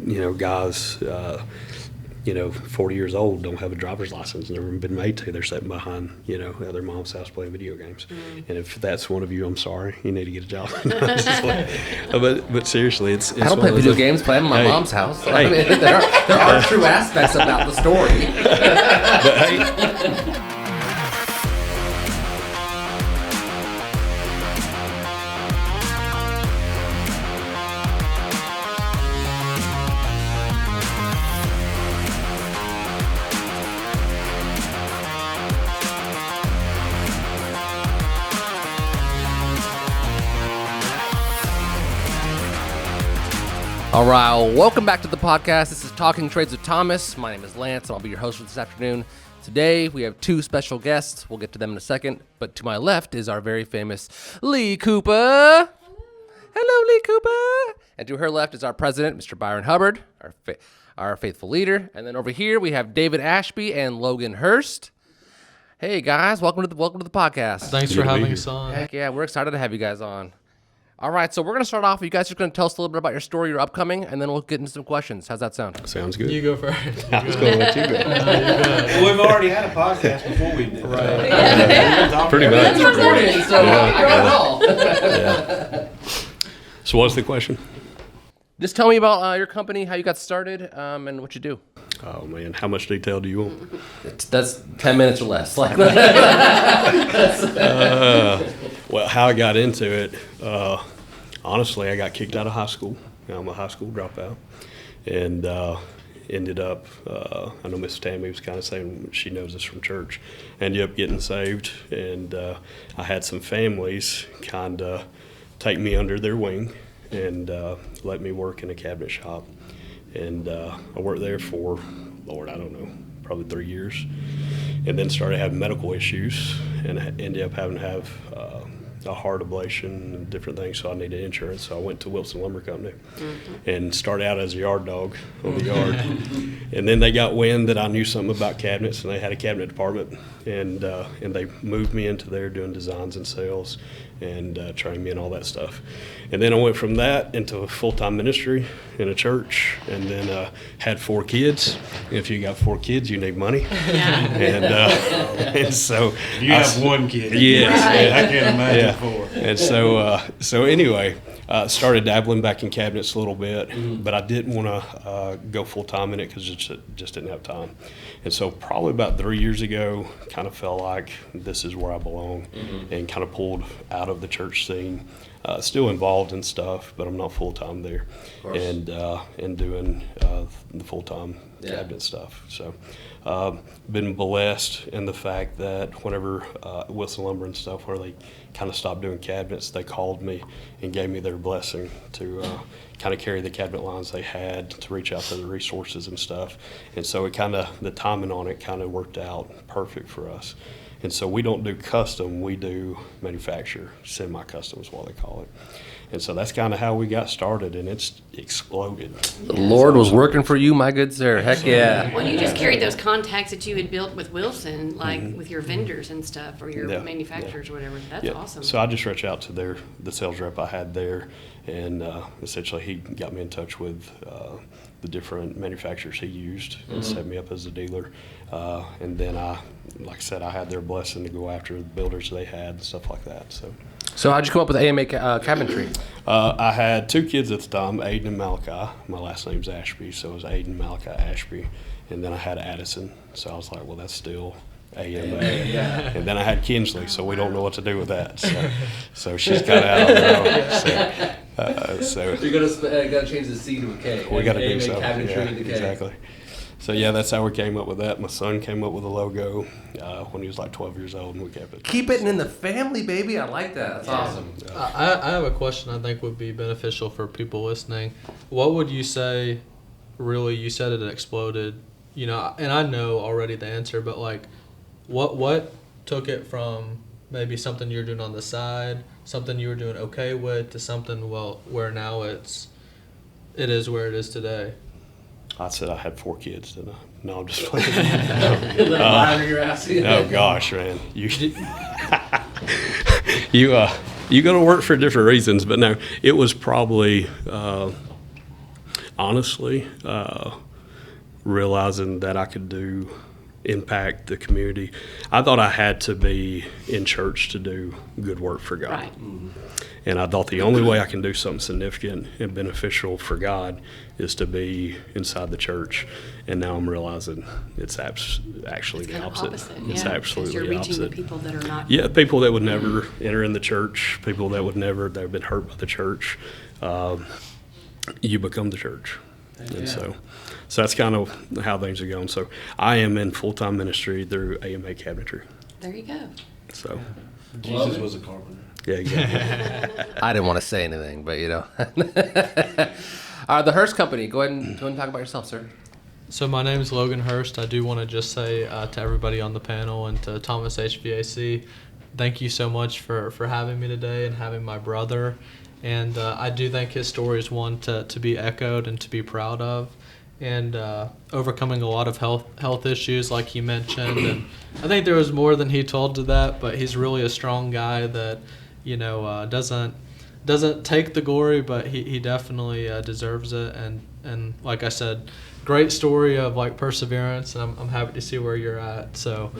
guys, 40 years old, don't have a driver's license, never been made to. They're sitting behind, at their mom's house playing video games. And if that's one of you, I'm sorry, you need to get a job. But seriously, it's I don't play video games. Play at my mom's house. Hey. I mean, there are true aspects about the story. But hey. All right, well, welcome back to the podcast. This is Talking Trades with Thomas. My name is Lance, and I'll be your host for this afternoon. Today, we have two special guests. We'll get to them in a second. But to my left is our very famous Lee Cooper. Hello, Lee Cooper. And to her left is our president, Mr. Byron Hubbard, our faithful leader. And then over here, we have David Ashby and Logan Hurst. Hey, guys, welcome to the podcast. Thanks for having us on. Heck yeah, we're excited to have you guys on. All right, so we're going to start off. You guys are going to tell us a little bit about your story, your upcoming, and then we'll get into some questions. How's that sound? Sounds good. You go first. I was going to let you go. Well, we've already had a podcast before we did. Right. Pretty much. It's recorded, so you're on all. Yeah. So what's the question? Just tell me about your company, how you got started, and what you do. Oh, man. How much detail do you want? That's 10 minutes or less. Like Well, how I got into it, honestly, I got kicked out of high school. I'm a high school dropout. And ended up, I know Miss Tammy was kind of saying she knows us from church. Ended up getting saved. And I had some families kind of take me under their wing and let me work in a cabinet shop. And I worked there for, Lord, I don't know, probably 3 years. And then started having medical issues and ended up having to have a heart ablation and different things, so I needed insurance. So I went to Wilson Lumber Company and started out as a yard dog on the yard. And then they got wind that I knew something about cabinets, and they had a cabinet department. And they moved me into there doing designs and sales and trained me and all that stuff. And then I went from that into a full-time ministry in a church, and then had 4 kids. If you got 4 kids, you need money. Yeah. And so You have one kid. Yes. Right. I can't imagine Yeah. 4. And so anyway, started dabbling back in cabinets a little bit, but I didn't want to go full-time in it because just didn't have time. And so probably about 3 years ago, kind of felt like this is where I belong, and kind of pulled out of the church scene. Still involved in stuff, but I'm not full-time there, and doing the full-time cabinet stuff. So been blessed in the fact that whenever Wilson Lumber and stuff, where they kind of stopped doing cabinets, they called me and gave me their blessing to kind of carry the cabinet lines they had, to reach out to the resources and stuff. And so it kind of, the timing on it kind of worked out perfect for us. And so we don't do custom, we do manufacture, semi-custom is what they call it. And so that's kind of how we got started, and it's exploded. The Lord was working for you, my good sir. Heck yeah. Well, you just carried those contacts that you had built with Wilson, like with your vendors and stuff, or your Yeah, manufacturers or whatever. That's Yeah. awesome. So I just reached out to the sales rep I had there, and essentially he got me in touch with the different manufacturers he used and set me up as a dealer. And then like I said, I had their blessing to go after the builders they had and stuff like that. So how'd you come up with AMA cabinetry? I had 2 kids at the time, Aiden and Malachi. My last name's Ashby, so it was Aiden, Malachi, Ashby. And then I had Addison, so I was like, well, that's still AMA. And then I had Kinsley, so we don't know what to do with that. So she's kind of out on her own. So You're gonna change the C to a K. we got to do AMA something. cabinetry Yeah, to K. exactly. So yeah, that's how we came up with that. My son came up with the logo when he was like 12 years old, and we kept it. Keep it in the family, baby. I like that. That's awesome. I have a question I think would be beneficial for people listening. What would you say, really, you said it exploded, and I know already the answer, but like, what took it from maybe something you're doing on the side, something you were doing okay with, to something, where now it is where it is today? I said I had 4 kids, didn't I? No, I'm just playing. Your ass. Oh gosh, man, you you go to work for different reasons, but no, it was probably honestly, realizing that I could impact the community. I thought I had to be in church to do good work for God. Right. And I thought the only way I can do something significant and beneficial for God is to be inside the church. And now I'm realizing it's actually It's the kind of opposite. opposite. It's yeah, absolutely because you're the reaching opposite. the people that are not. Yeah, people that would never enter in the church, people that that have been hurt by the church. You become the church. And so that's kind of how things are going. So I am in full-time ministry through AMA Cabinetry. There you go. So, Jesus was a carpenter. yeah, exactly. I didn't want to say anything, but you know. The Hurst Company. Go ahead and talk about yourself, sir. So my name is Logan Hurst. I do want to just say to everybody on the panel and to Thomas HVAC, thank you so much for having me today and having my brother. And I do think his story is one to be echoed and to be proud of. And overcoming a lot of health issues like he mentioned. And I think there was more than he told to that, but he's really a strong guy that, doesn't take the glory, but he definitely deserves it. And like I said, great story of like perseverance, and I'm happy to see where you're at. So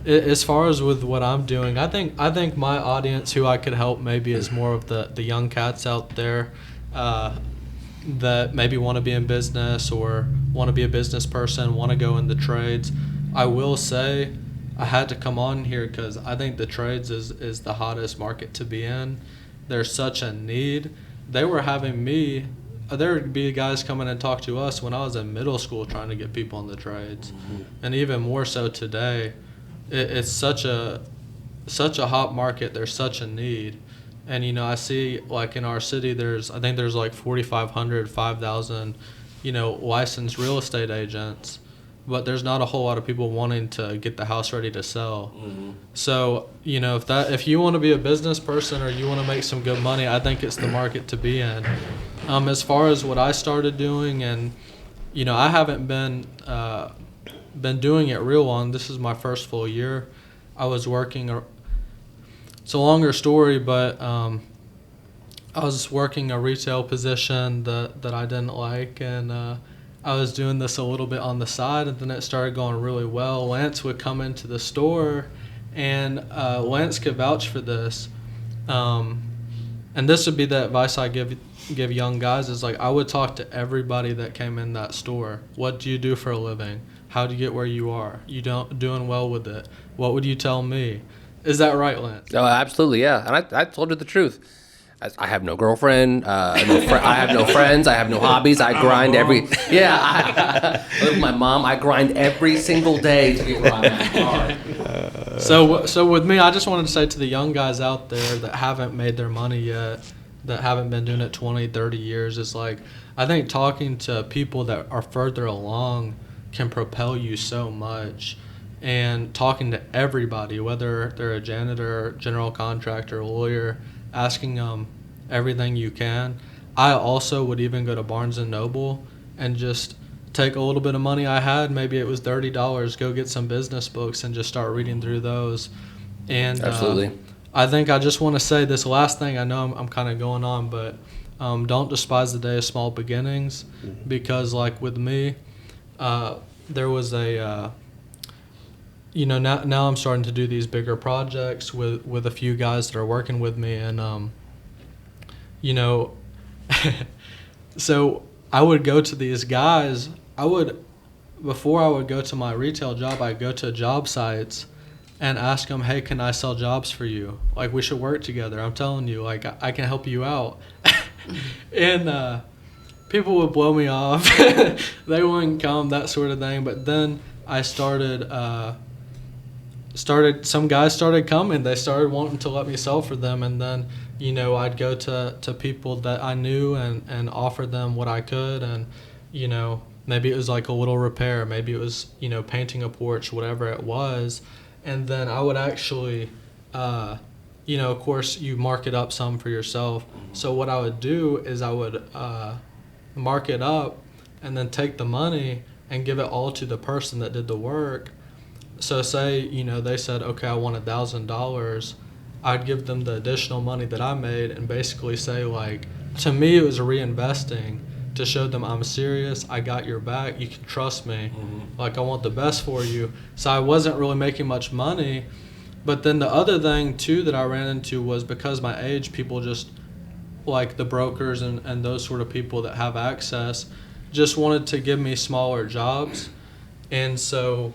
as far as with what I'm doing, I think my audience who I could help maybe is more of the young cats out there that maybe want to be in business or want to be a business person, want to go in the trades. I will say I had to come on here because I think the trades is the hottest market to be in. There's such a need. They were having me, there would be guys coming and talk to us when I was in middle school trying to get people in the trades. Mm-hmm. And even more so today. It's such a hot market. There's such a need. And, I see, like, in our city, I think there's like 4,500, 5,000, licensed real estate agents. But there's not a whole lot of people wanting to get the house ready to sell. Mm-hmm. So, if you want to be a business person or you want to make some good money, I think it's the market to be in. As far as what I started doing, and, I haven't been doing it real long. This is my first full year. I was working it's a longer story, but I was working a retail position that I didn't like, and I was doing this a little bit on the side, and then it started going really well. Lance would come into the store, and Lance could vouch for this. And this would be the advice I give young guys is like I would talk to everybody that came in that store. What do you do for a living? How do you get where you are? You doing well with it? What would you tell me? Is that right, Lance? Oh, absolutely, yeah. And I told you the truth. I have no girlfriend. I have no friends. I have no hobbies. I grind I live with my mom. I grind every single day to get where I'm at. So with me, I just wanted to say to the young guys out there that haven't made their money yet, that haven't been doing it 20, 30 years, is like, I think talking to people that are further along can propel you so much. And talking to everybody, whether they're a janitor, general contractor, lawyer, asking them everything you can. I also would even go to Barnes & Noble and just take a little bit of money I had, maybe it was $30, go get some business books and just start reading through those. And absolutely. I think I just want to say this last thing. I know I'm kind of going on, but don't despise the day of small beginnings, because like with me, there was a... now I'm starting to do these bigger projects with a few guys that are working with me, and so I would go to these guys. Before I would go to my retail job, I'd go to job sites and ask them, hey, can I sell jobs for you? Like, we should work together. I'm telling you, like, I can help you out. And people would blow me off. They wouldn't come, that sort of thing. But then I some guys started coming. They started wanting to let me sell for them, and then I'd go to people that I knew and offer them what I could, and maybe it was like a little repair, maybe it was painting a porch, whatever it was, and then I would actually of course you mark it up some for yourself. So what I would do is I would mark it up and then take the money and give it all to the person that did the work. So say, they said, okay, I want $1,000. I'd give them the additional money that I made and basically say, like, to me it was reinvesting, to show them I'm serious. I got your back. You can trust me. Like, I want the best for you. So I wasn't really making much money. But then the other thing, too, that I ran into was because my age, people just, like the brokers and those sort of people that have access, just wanted to give me smaller jobs. And so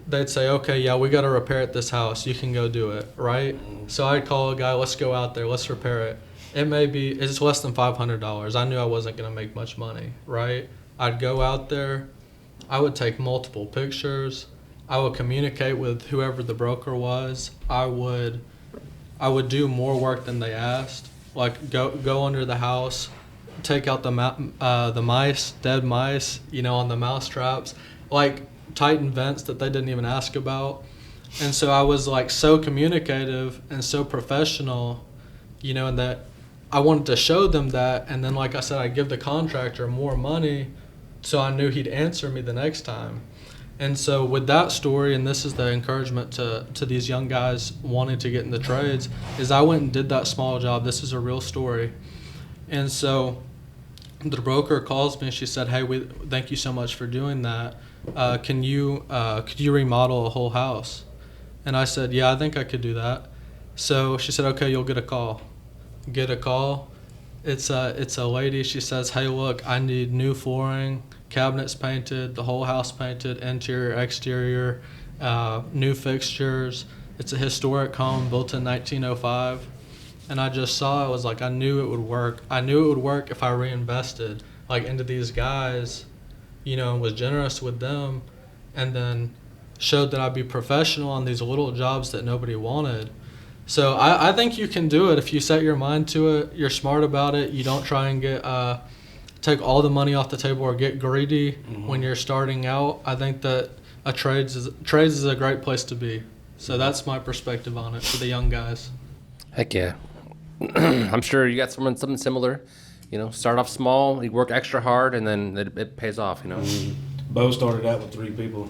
they'd say, okay, yeah, we got to repair at this house. You can go do it, right? So I'd call a guy, let's go out there, let's repair it. It's less than $500. I knew I wasn't going to make much money, right? I'd go out there. I would take multiple pictures. I would communicate with whoever the broker was. I would do more work than they asked. Like, go under the house, take out the mice, dead mice, on the mouse traps. Like, tighten vents that they didn't even ask about. And so I was like so communicative and so professional, and that I wanted to show them that. And then, like I said, I'd give the contractor more money so I knew he'd answer me the next time. And so with that story, and this is the encouragement to these young guys wanting to get in the trades, is I went and did that small job. This is a real story. And so the broker calls me and she said, hey, thank you so much for doing that. Could you remodel a whole house? And I said, yeah, I think I could do that. So she said, okay, you'll get a call. Get a call. It's a lady. She says, hey, look, I need new flooring, cabinets painted, the whole house painted, interior, exterior, new fixtures. It's a historic home built in 1905. And I just saw, I was like, I knew it would work. I knew it would work if I reinvested like into these guys, and was generous with them, and then showed that I'd be professional on these little jobs that nobody wanted. So I think you can do it if you set your mind to it. You're smart about it. You don't try and take all the money off the table or get greedy when you're starting out. I think that trades is a great place to be. So that's my perspective on it for the young guys. Heck yeah. I'm sure you got something similar. Start off small, you work extra hard, and then it pays off, Bo started out with 3 people.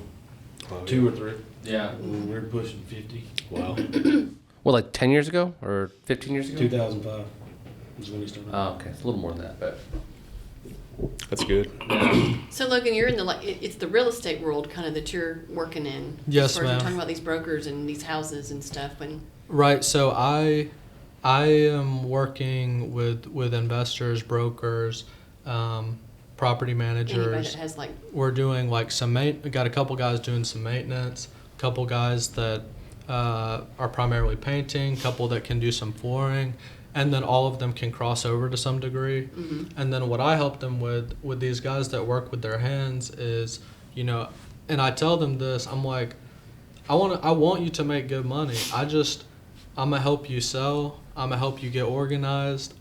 2 or 3. Yeah. We're pushing 50. Wow. Well, like 10 years ago or 15 years ago? 2005 is when he started. Oh, okay. It's a little more than that, but That's good. So Logan, you're in it's the real estate world kind of that you're working in. Yes, as far as ma'am. you're talking about these brokers and these houses and stuff. Right. So I am working with investors, brokers, property managers. Anybody that has We're doing like we got a couple guys doing some maintenance, a couple guys that are primarily painting, a couple that can do some flooring, and then all of them can cross over to some degree. And then what I help them with these guys that work with their hands is, and I tell them this, I'm like, I want you to make good money. I'm gonna help you sell. I'm gonna help you get organized.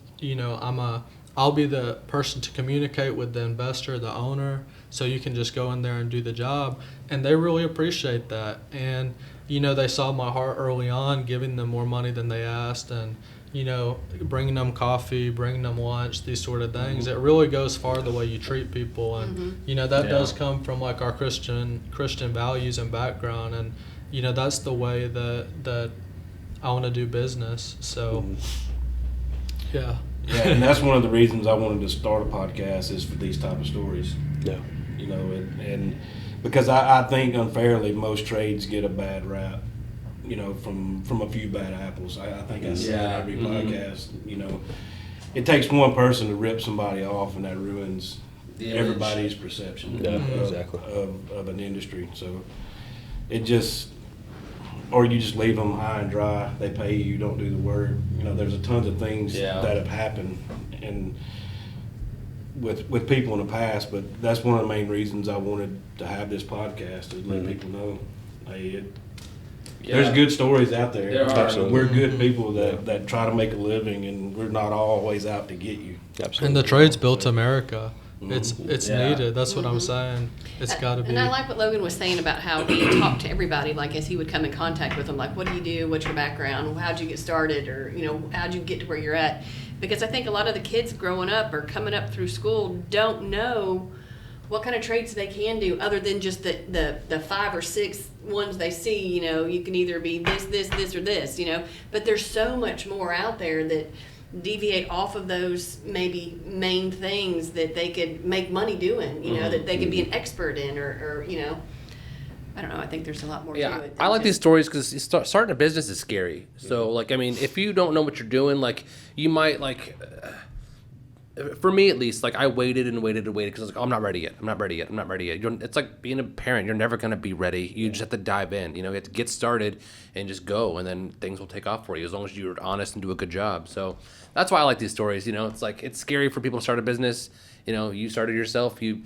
I'll be the person to communicate with the investor, the owner, so you can just go in there and do the job. And they really appreciate that. And, they saw my heart early on, giving them more money than they asked, and, bringing them coffee, bringing them lunch, these sort of things. It really goes far the way you treat people. And, that does come from like our Christian values and background. And, that's the way that I want to do business. So, yeah. Yeah, and that's one of the reasons I wanted to start a podcast is for these type of stories. Yeah. And because I think unfairly most trades get a bad rap, from a few bad apples. I think I say that every podcast. It takes one person to rip somebody off, and that ruins everybody's perception exactly. of an industry. So it just, or you just leave them high and dry. They pay you don't do the work. There's a tons of things that have happened and with people in the past. But that's one of the main reasons I wanted to have this podcast is let people know, hey, there's good stories out there. There are. We're good people that try to make a living, and we're not always out to get you. Absolutely. And the trades built America. It's needed. That's what I'm Mm-hmm. saying. It's got to be. And I like what Logan was saying about how he talked to everybody, like as he would come in contact with them, like, what do you do? What's your background? How'd you get started? Or, how'd you get to where you're at? Because I think a lot of the kids growing up or coming up through school don't know what kind of trades they can do other than just the 5 or 6 ones they see. You can either be this, or this, But there's so much more out there that deviate off of those maybe main things that they could make money doing, you know, that they could be an expert in, or you know, I don't know. I think there's a lot more to it. I like these stories because starting a business is scary. So, like, I mean, if you don't know what you're doing, like, you might, like, for me at least, like, I waited and waited and waited because I was like, oh, I'm not ready yet. I'm not ready yet. I'm not ready yet. It's like being a parent. You're never going to be ready. You just have to dive in. You know, you have to get started and just go, and then things will take off for you as long as you're honest and do a good job. So that's why I like these stories. You know, it's like, it's scary for people to start a business. You know, you started yourself. You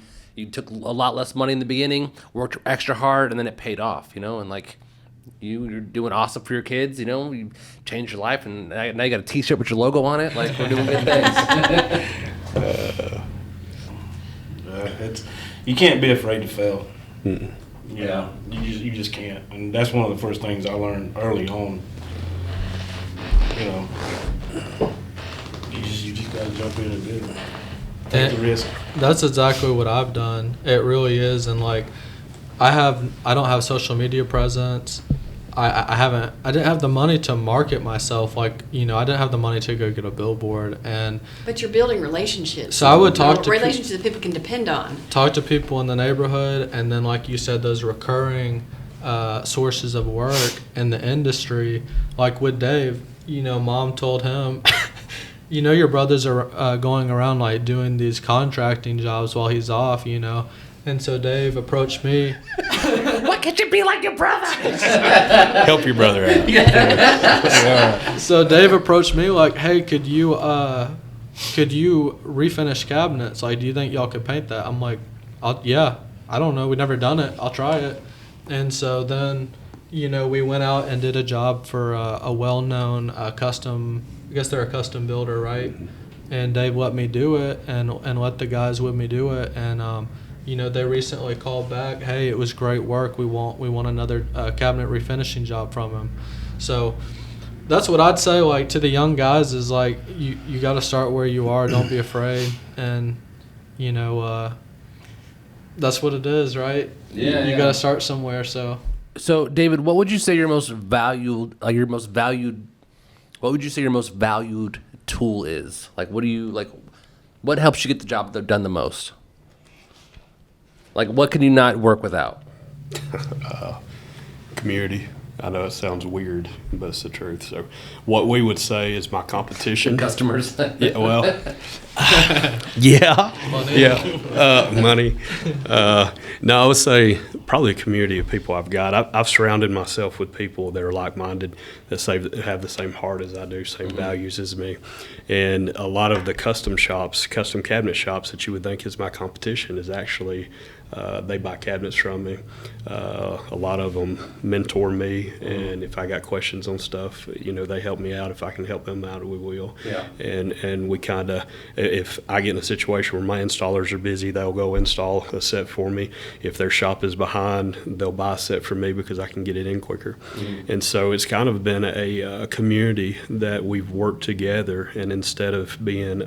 took a lot less money in the beginning, worked extra hard, and then it paid off, you know, and like you're doing awesome for your kids, you know, you changed your life, and now you got a t-shirt with your logo on it, like we're doing good things. You can't be afraid to fail. You know, you just can't. And that's one of the first things I learned early on. You know, you just got to jump in and do it. Take the risk. That's exactly what I've done. It really is. And like, I don't have social media presence. I didn't have the money to market myself. Like, you know, I didn't have the money to go get a billboard. But you're building relationships. So I would talk to relationships that people can depend on. Talk to people in the neighborhood, and then, like you said, those recurring sources of work in the industry. Like with Dave, you know, Mom told him, you know, your brothers are going around like doing these contracting jobs while he's off, you know. And so Dave approached me. Why can't you be like your brother? Help your brother out. So Dave approached me like, hey, could you refinish cabinets? Like, do you think y'all could paint that? I'm like, yeah, I don't know. We've never done it. I'll try it. And so then, you know, we went out and did a job for a well-known custom, I guess they're a custom builder, right? And Dave let me do it and let the guys with me do it. And, you know, they recently called back, hey, it was great work. We want another cabinet refinishing job from him. So that's what I'd say, like, to the young guys is, like, you got to start where you are. Don't be afraid. And, you know, that's what it is, right? Yeah. You got to start somewhere, so. So, David, what would you say your most valued tool is? Like, what helps you get the job done the most? Like, what can you not work without? Community. I know it sounds weird, but it's the truth. So what we would say is my competition. Customers. Yeah, well, yeah. Money. Yeah, money. No, I would say probably a community of people I've got. I've surrounded myself with people that are like-minded, that have the same heart as I do, same values as me. And a lot of the custom cabinet shops that you would think is my competition is actually they buy cabinets from me. A lot of them mentor me, and if I got questions on stuff, you know, they help me out. If I can help them out, we will. Yeah. And we kind of, if I get in a situation where my installers are busy, they'll go install a set for me. If their shop is behind, they'll buy a set from me because I can get it in quicker. And so it's kind of been a community that we've worked together, and instead of being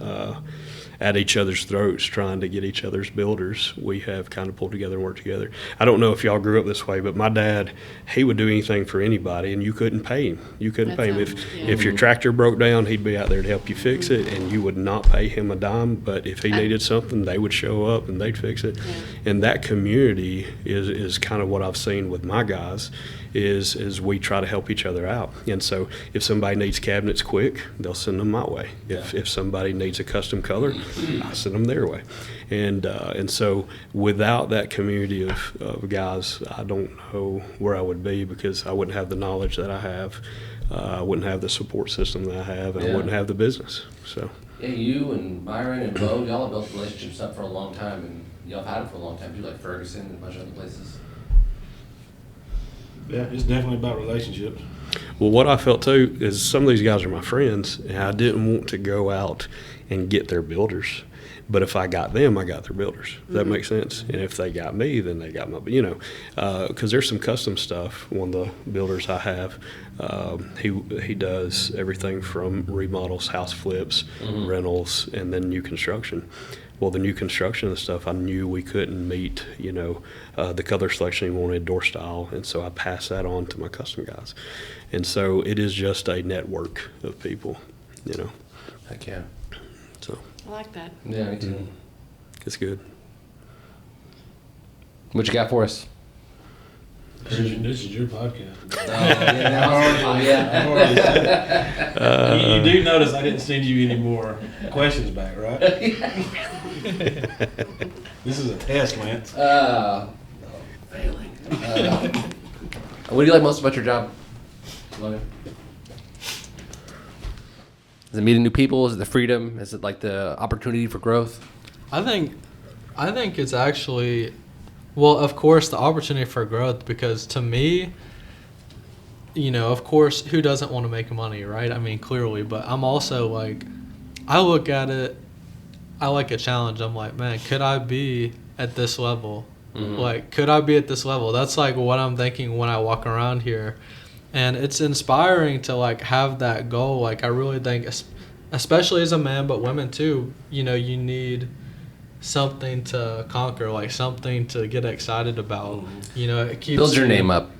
at each other's throats trying to get each other's builders, we have kind of pulled together and worked together. I don't know if y'all grew up this way, but my dad, he would do anything for anybody, and you couldn't pay him. You couldn't pay him. If your tractor broke down, he'd be out there to help you fix it, and you would not pay him a dime. But if he needed something, they would show up and they'd fix it. And that community is kind of what I've seen with my guys. Is we try to help each other out. And so if somebody needs cabinets quick, they'll send them my way. If somebody needs a custom color, I send them their way. And so without that community of guys, I don't know where I would be, because I wouldn't have the knowledge that I have. I wouldn't have the support system that I have, and I wouldn't have the business. So. Yeah, you and Byron and Bo, y'all have built relationships up for a long time, and y'all have had it for a long time too, like Ferguson and a bunch of other places. Yeah, it's definitely about relationships. Well, what I felt too is some of these guys are my friends, and I didn't want to go out and get their builders. But if I got them, I got their builders. Does that make sense? And if they got me, then they got my, you know, because there's some custom stuff. One of the builders I have, he does everything from remodels, house flips, rentals, and then new construction. Well, the new construction and stuff, I knew we couldn't meet, you know, the color selection he wanted, door style, and so I passed that on to my custom guys. And so it is just a network of people, you know. Heck yeah. So I like that. Yeah, me too. it's good. What you got for us? This is your podcast. Yeah. I've already said it. You do notice I didn't send you any more questions back, right? This is a test, Lance. Failing. What do you like most about your job, Logan? Is it meeting new people? Is it the freedom? Is it like the opportunity for growth? I think it's actually, well, of course, the opportunity for growth, because to me, you know, of course, who doesn't want to make money, right? I mean, clearly, but I'm also like, I look at it, I like a challenge. I'm like, man, could I be at this level? Mm-hmm. Like, could I be at this level? That's like what I'm thinking when I walk around here. And it's inspiring to like have that goal. Like, I really think, especially as a man, but women too, you know, you need something to conquer, like something to get excited about. You know, it keeps Build your name up.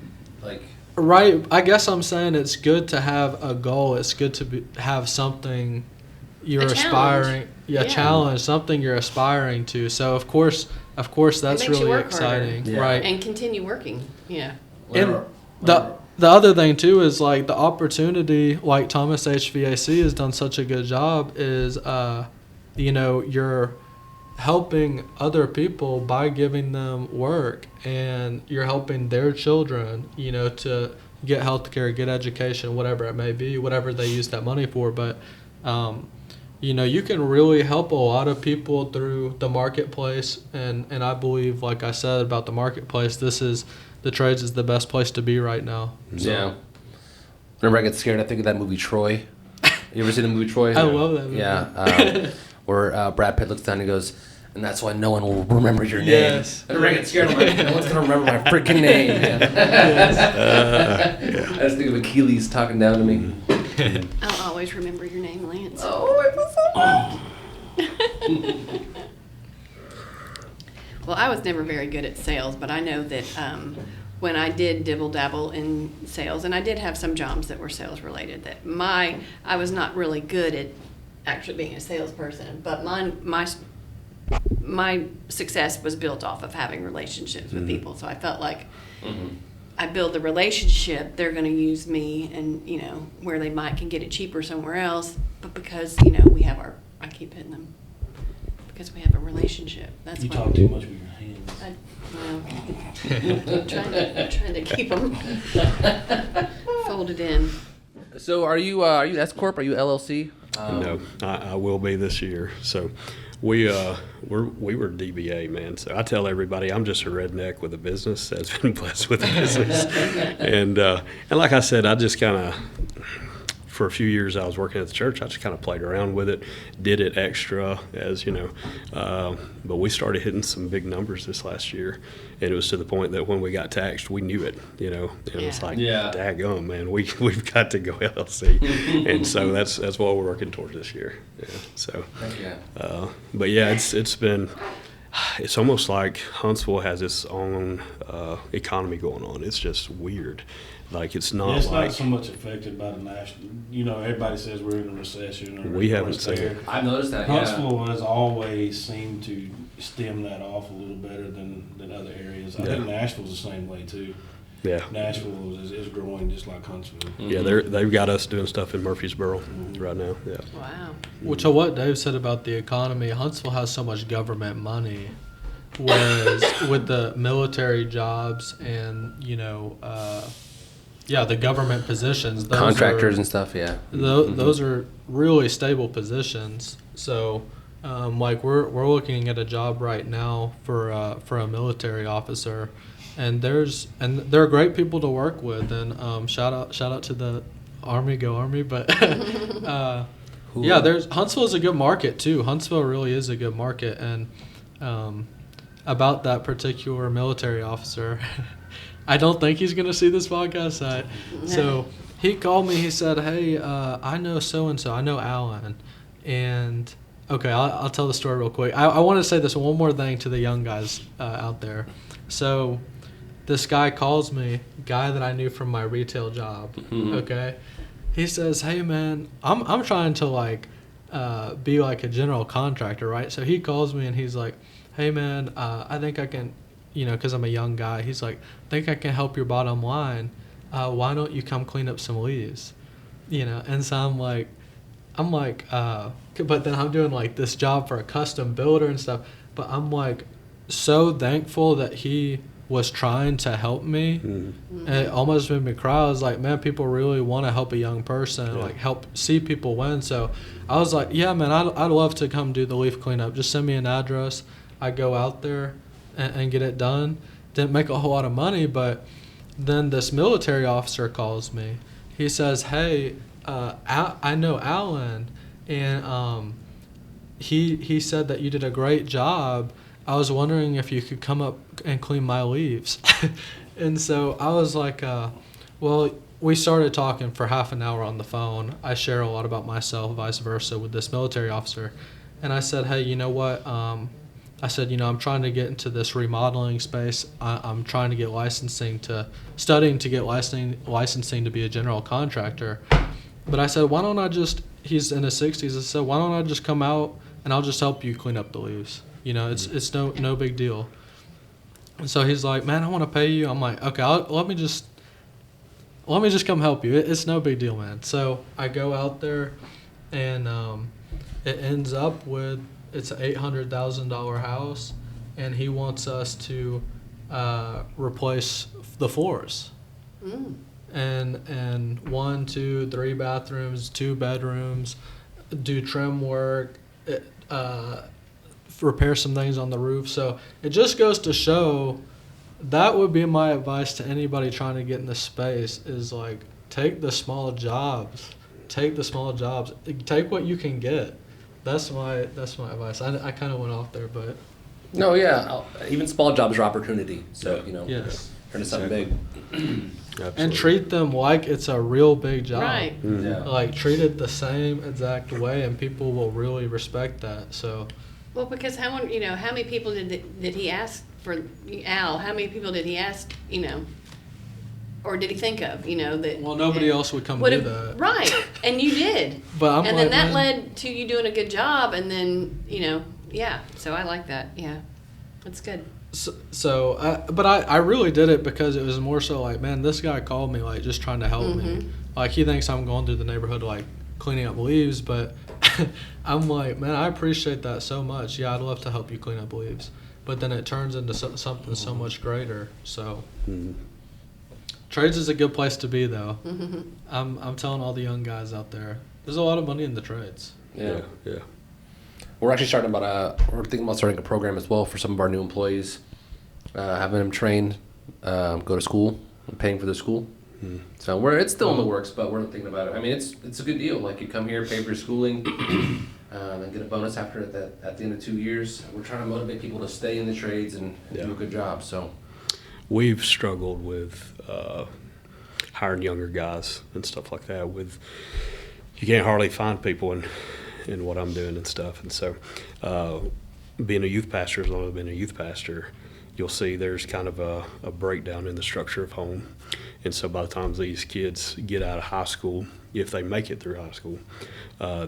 Like, right. I guess I'm saying it's good to have a goal. It's good to have something you're A aspiring, challenge. Yeah. challenge, something you're aspiring to. So of course that's makes you really work exciting, harder. Yeah. right? And continue working. Yeah. And the other thing too is like the opportunity, like Thomas HVAC has done such a good job, is you know, you're helping other people by giving them work, and you're helping their children, you know, to get healthcare, get education, whatever it may be, whatever they use that money for. But you know, you can really help a lot of people through the marketplace, and I believe, like I said about the marketplace, the trades is the best place to be right now. So. yeah. Whenever I get scared, I think of that movie Troy. You ever seen the movie Troy? I love that movie. Yeah. Where Brad Pitt looks down and he goes, and that's why no one will remember your name. Yes. Whenever I get scared, I'm like, no one's going to remember my freaking name. I just think of Achilles talking down to me. I'll always remember your name, Lance. Oh, Well, I was never very good at sales, but I know that when I did dibble-dabble in sales, and I did have some jobs that were sales-related, that I was not really good at actually being a salesperson, but my success was built off of having relationships with people. So I felt like I build the relationship, they're going to use me, and you know, where they can get it cheaper somewhere else, but because, you know, I keep hitting them because we have a relationship. That's You why talk too much with your hands. I'm trying to keep them folded in. So are you S Corp? Are you LLC? No, I will be this year. So we were DBA, man. So I tell everybody I'm just a redneck with a business that's been blessed with a business. and like I said, I just kind of, for a few years I was working at the church, I just kind of played around with it, did it extra, as you know. But we started hitting some big numbers this last year, and it was to the point that when we got taxed, we knew it, you know. And it's like, daggum, man, we've got to go LLC. And so that's what we're working towards this year. Yeah. So, but yeah, it's almost like Huntsville has its own economy going on. It's just weird. Like, it's not It's like not so much affected by the national. You know, everybody says we're in a recession. Or we haven't seen there. it. I've noticed that. Huntsville has always seemed to stem that off a little better than other areas. I think Nashville's the same way too. Yeah. Nashville is growing just like Huntsville. Yeah, they've got us doing stuff in Murfreesboro right now. Yeah. Wow. Which to what Dave said about the economy, Huntsville has so much government money, whereas with the military jobs and, you know, the government positions, those Contractors are, and stuff, yeah. Those are really stable positions. So, like we're looking at a job right now for a military officer, and they're great people to work with. And shout out to the Army, go Army! But Huntsville is a good market too. Huntsville really is a good market, and about that particular military officer. I don't think he's going to see this podcast. So he called me. He said, hey, I know so-and-so. I know Alan. And, okay, I'll tell the story real quick. I want to say this one more thing to the young guys out there. So this guy calls me, guy that I knew from my retail job, okay? He says, hey, man, I'm trying to, like, be like a general contractor, right? So he calls me and he's like, hey man, I think I can, because I'm a young guy, he's like, I think I can help your bottom line. Why don't you come clean up some leaves? And so I'm like, but then I'm doing like this job for a custom builder and stuff, but I'm like so thankful that he was trying to help me. And it almost made me cry. I was like, man, people really want to help a young person, like help see people win. So I was like, yeah, man, I'd love to come do the leaf cleanup. Just send me an address. I go out there and get it done. Didn't make a whole lot of money, but then this military officer calls me. He says, hey, I know Alan, and he said that you did a great job. I was wondering if you could come up and clean my leaves. And so I was like, well, we started talking for half an hour on the phone. I share a lot about myself, vice versa, with this military officer. And I said, hey, you know what? I said, I'm trying to get into this remodeling space. I'm trying to get studying to get licensing to be a general contractor. But I said, why don't I just, he's in his 60s, I said, why don't I just come out and I'll just help you clean up the leaves. It's no big deal. And so he's like, man, I want to pay you. I'm like, okay, let me just come help you. It's no big deal, man. So I go out there, and it ends up with, it's an $800,000 house, and he wants us to replace the floors. And 1, 2, 3 bathrooms, 2 bedrooms, do trim work, repair some things on the roof. So it just goes to show, that would be my advice to anybody trying to get in this space, is like, take the small jobs. Take what you can get. That's my advice. I kind of went off there, but No, yeah. Even small jobs are opportunity. So, yes. turn to something big. And treat them like it's a real big job. Right. Yeah. Like, treat it the same exact way, and people will really respect that. So, Well, because how many people did he ask for, Al? How many people did he ask, or did he think of, that? well, nobody else would come do would've- that. Right, and you did. But I'm and like, then that man, led to you doing a good job, and then, yeah. So I like that. Yeah, that's good. But I really did it because it was more so like, man, this guy called me like just trying to help me. Like, he thinks I'm going through the neighborhood like cleaning up leaves, but I'm like, man, I appreciate that so much. Yeah, I'd love to help you clean up leaves. But then it turns into something so much greater. So trades is a good place to be, though. I'm telling all the young guys out there, there's a lot of money in the trades. Yeah. Yeah. We're actually we're thinking about starting a program as well for some of our new employees, having them train, go to school, and paying for the school. So it's still in the works, but we're thinking about it. I mean, it's a good deal. Like, you come here, pay for your schooling, and get a bonus at the end of 2 years. We're trying to motivate people to stay in the trades and do a good job. So We've struggled with hiring younger guys and stuff like that. You can't hardly find people in what I'm doing and stuff. And so being a youth pastor, as long as I've been a youth pastor, you'll see there's kind of a breakdown in the structure of home. And so by the time these kids get out of high school, if they make it through high school,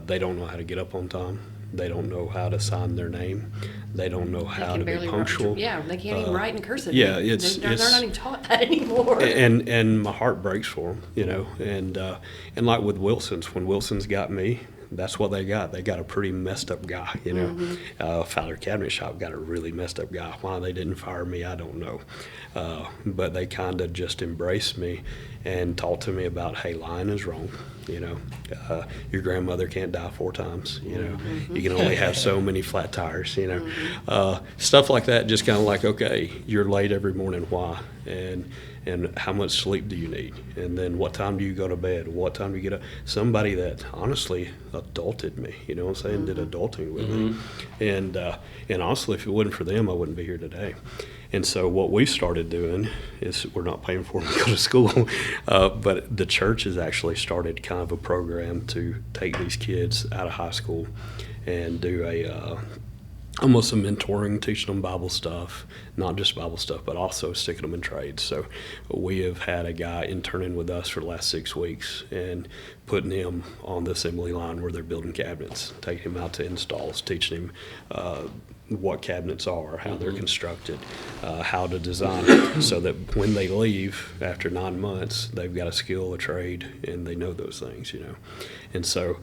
they don't know how to get up on time. They don't know how to sign their name. They don't know how to be punctual. They can't even write in cursive. Yeah, they're not even taught that anymore. And my heart breaks for them, And like with Wilson's, when Wilson's got me, that's what they got. They got a pretty messed up guy, Fowler Cabinet Shop got a really messed up guy. Why they didn't fire me, I don't know. But they kind of just embraced me and talked to me about, hey, lying is wrong. Your grandmother can't die 4 times. You can only have so many flat tires. Stuff like that. Just kind of like, okay, you're late every morning. Why? And how much sleep do you need? And then what time do you go to bed? What time do you get up? Somebody that honestly adulted me, you know what I'm saying, did adulting with me. And honestly, if it wasn't for them, I wouldn't be here today. And so what we started doing is, we're not paying for them to go to school, but the church has actually started kind of a program to take these kids out of high school and do almost some mentoring, teaching them Bible stuff, not just Bible stuff, but also sticking them in trades. So we have had a guy interning with us for the last 6 weeks and putting him on the assembly line where they're building cabinets, taking him out to installs, teaching him what cabinets are, how they're constructed, how to design it, so that when they leave after 9 months, they've got a skill, a trade, and they know those things, And so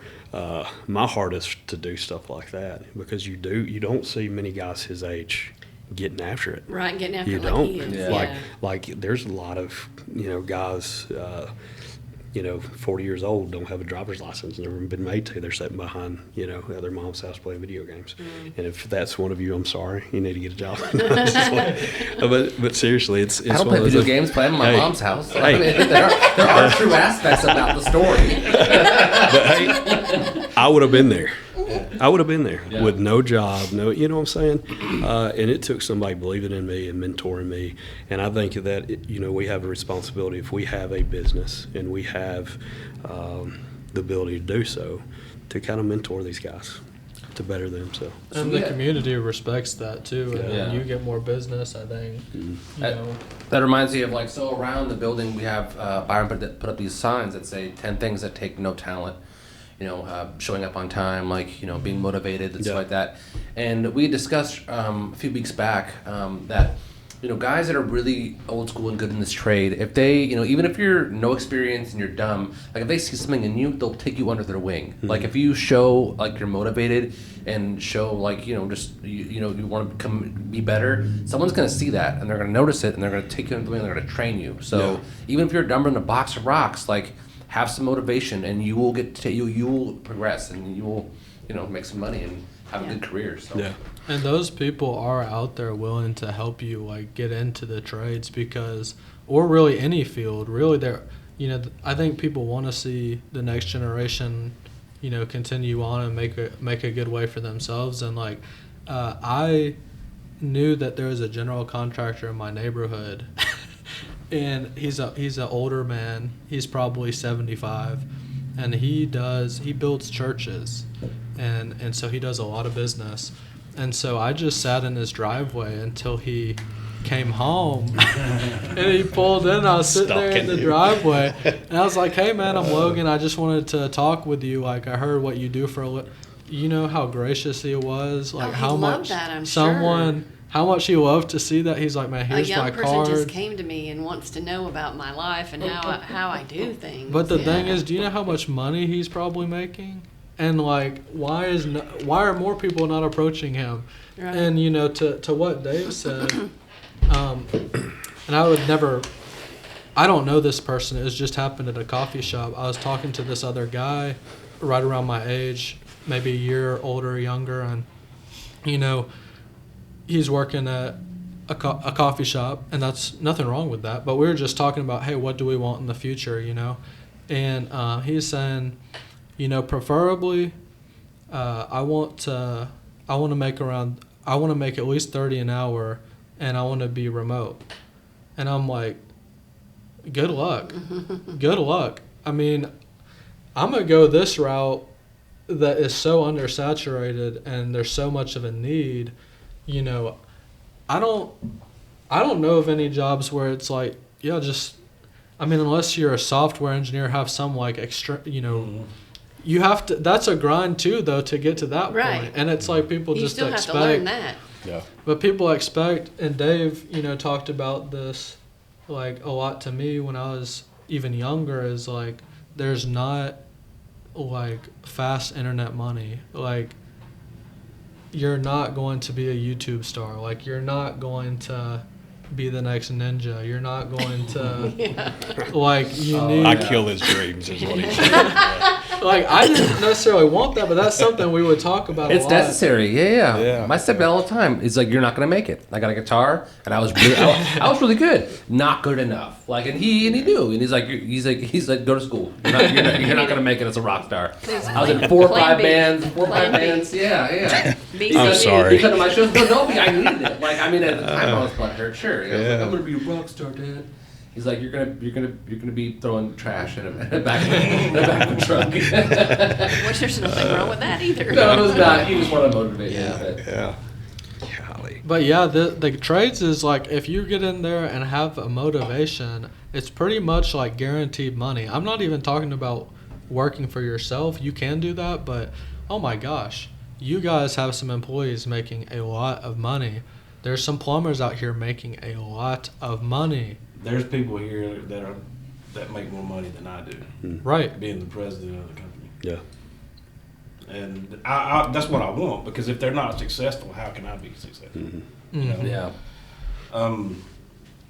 my heart is to do stuff like that, because you don't see many guys his age getting after it. Right, getting after You it like don't. he is. Yeah. Like there's a lot of guys 40 years old, don't have a driver's license, never been made to. They're sitting behind, at their mom's house playing video games. And if that's one of you, I'm sorry, you need to get a job. but seriously, it's I don't play video games, play them at my mom's house. Hey. I mean, there are true aspects about the story. But hey, I would have been there. I would have been there Yeah. with no job, you know what I'm saying? And it took somebody believing in me and mentoring me. And I think that, we have a responsibility, if we have a business and we have the ability to do so, to kind of mentor these guys to better themselves. And the community respects that too. And Yeah. you get more business, I think. That reminds me of so around the building we have Byron put up these signs that say 10 things that take no talent. Showing up on time, being motivated and stuff like that. And we discussed a few weeks back that, guys that are really old school and good in this trade, if they, even if you're no experience and you're dumb, if they see something in you, they'll take you under their wing. Mm-hmm. If you show, you're motivated and show, you want to become, be better, someone's going to see that and they're going to notice it and they're going to take you under the wing and they're going to train you. So even if you're dumber than a box of rocks, have some motivation, and you will you will progress, and you will, make some money and have a good career. So. Yeah. And those people are out there willing to help you get into the trades, because, or really any field, really they're, I think people want to see the next generation, continue on and make a good way for themselves. And I knew that there was a general contractor in my neighborhood. And he's an older man. He's probably 75, and he builds churches, and so he does a lot of business. And so I just sat in his driveway until he came home, and he pulled in. I was sitting there in the driveway, and I was like, "Hey man, I'm Logan. I just wanted to talk with you. I heard what you do for a living." You know how gracious he was. How much that, I'm someone. Sure. How much he loved to see that. He's like, man, here's my card. A young person just came to me and wants to know about my life and how I do things. But the thing is, do you know how much money he's probably making? And why are more people not approaching him? Right. And to what Dave said, and I would never. I don't know this person. It was just happened at a coffee shop. I was talking to this other guy, right around my age, maybe a year older or younger, and he's working at a coffee shop, and that's nothing wrong with that. But we were just talking about, hey, what do we want in the future, And he's saying, preferably, I want to make at least 30 an hour, and I want to be remote. And I'm like, good luck, good luck. I mean, I'm gonna go this route that is so undersaturated, and there's so much of a need. I don't know of any jobs where it's unless you're a software engineer, have some extra, you have to, that's a grind too, though, to get to that point. And it's people you just still expect. have to learn that. Yeah. But people expect, and Dave, talked about this a lot to me when I was even younger, is there's not fast internet money. You're not going to be a YouTube star. You're not going to be the next ninja. You're not going to, I kill his dreams, is what he said. I didn't necessarily want that, but that's something we would talk about It's a lot. necessary, yeah. My stepdad all the time is you're not gonna make it. I got a guitar, and I was really good, not good enough. And he knew, and he's like, go to school. You're not gonna make it as a rock star. I was in four or five bands. Yeah. I'm sorry. Because of my shows, no, I needed it. At the time I was butthurt, sure. I'm gonna be a rock star, Dad. He's like, you're gonna be throwing trash in a back of the truck. Which there's nothing wrong with that either. No, it was not. He just wanted to motivate me. Yeah. But yeah, the trades is like, if you get in there and have a motivation, it's pretty much like guaranteed money. I'm not even talking about working for yourself. You can do that, but oh my gosh, you guys have some employees making a lot of money. There's some plumbers out here making a lot of money. There's people here that make more money than I do. Right. Being the president of the company. Yeah. And I that's what I want, because if they're not successful, how can I be successful? You know? Yeah.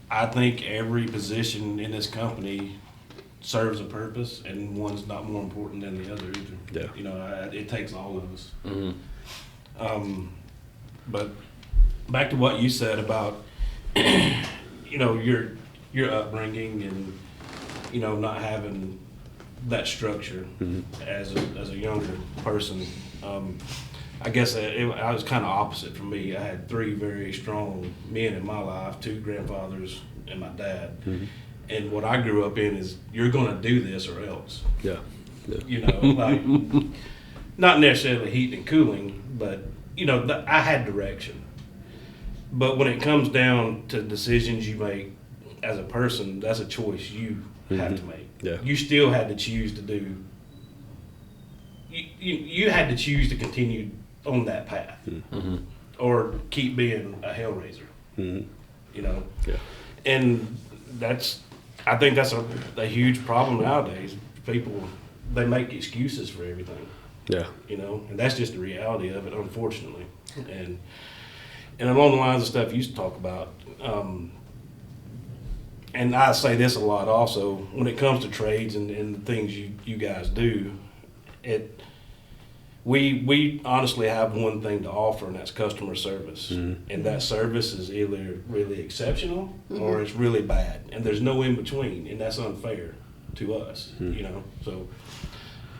I think every position in this company serves a purpose, and one's not more important than the other either. Yeah. You know, it takes all of us. But back to what you said about, you know, your upbringing and, you know, not having that structure as a younger person. I guess I was kind of opposite for me. I had 3 very strong men in my life, 2 grandfathers and my dad. And what I grew up in is, you're going to do this or else. Yeah. You know, like, not necessarily heat and cooling, but, you know, I had direction. But when it comes down to decisions you make as a person, that's a choice you have to make. Yeah. You still had to choose to do. You had to choose to continue on that path, or keep being a hellraiser. You know. Yeah. And I think that's a huge problem nowadays. People, they make excuses for everything. Yeah. You know, and that's just the reality of it, unfortunately. And along the lines of stuff you used to talk about, and I say this a lot also, when it comes to trades and the things you guys do, we honestly have one thing to offer, and that's customer service. And that service is either really exceptional or it's really bad, and there's no in between, and that's unfair to us. You know, so